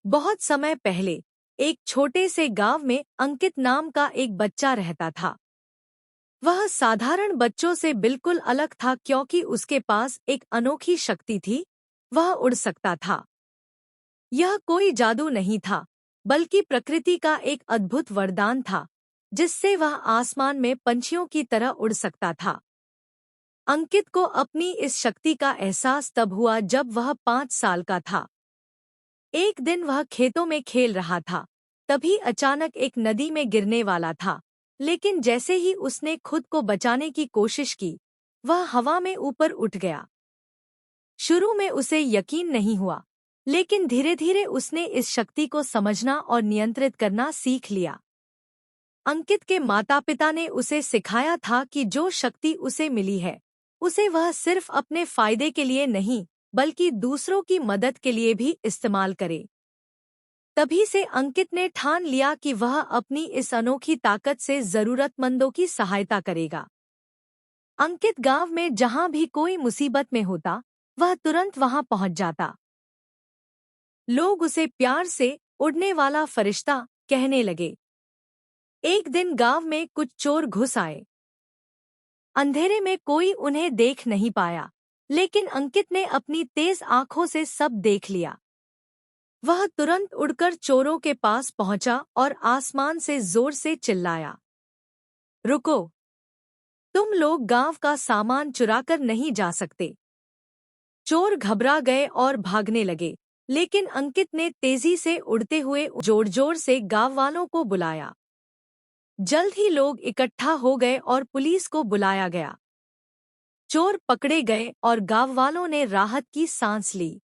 बहुत समय पहले एक छोटे से गांव में अंकित नाम का एक बच्चा रहता था। वह साधारण बच्चों से बिल्कुल अलग था क्योंकि उसके पास एक अनोखी शक्ति थी। वह उड़ सकता था। यह कोई जादू नहीं था, बल्कि प्रकृति का एक अद्भुत वरदान था, जिससे वह आसमान में पंछियों की तरह उड़ सकता था। अंकित को अपनी इस शक्ति का एहसास तब हुआ जब वह 5 साल का था। एक दिन वह खेतों में खेल रहा था। तभी अचानक एक नदी में गिरने वाला था, लेकिन जैसे ही उसने खुद को बचाने की कोशिश की, वह हवा में ऊपर उठ गया। शुरू में उसे यकीन नहीं हुआ, लेकिन धीरे धीरे उसने इस शक्ति को समझना और नियंत्रित करना सीख लिया। अंकित के माता पिता ने उसे सिखाया था कि जो शक्ति उसे मिली है, उसे वह सिर्फ अपने फायदे के लिए नहीं, बल्कि दूसरों की मदद के लिए भी इस्तेमाल करे। तभी से अंकित ने ठान लिया कि वह अपनी इस अनोखी ताकत से जरूरतमंदों की सहायता करेगा। अंकित गांव में जहां भी कोई मुसीबत में होता, वह तुरंत वहां पहुंच जाता। लोग उसे प्यार से उड़ने वाला फरिश्ता कहने लगे। एक दिन गांव में कुछ चोर घुस आए। अंधेरे में कोई उन्हें देख नहीं पाया, लेकिन अंकित ने अपनी तेज आंखों से सब देख लिया। वह तुरंत उड़कर चोरों के पास पहुंचा और आसमान से जोर से चिल्लाया, रुको! तुम लोग गांव का सामान चुराकर नहीं जा सकते। चोर घबरा गए और भागने लगे, लेकिन अंकित ने तेजी से उड़ते हुए जोर जोर से गांव वालों को बुलाया। जल्द ही लोग इकट्ठा हो गए और पुलिस को बुलाया गया। चोर पकड़े गए और गांव वालों ने राहत की सांस ली।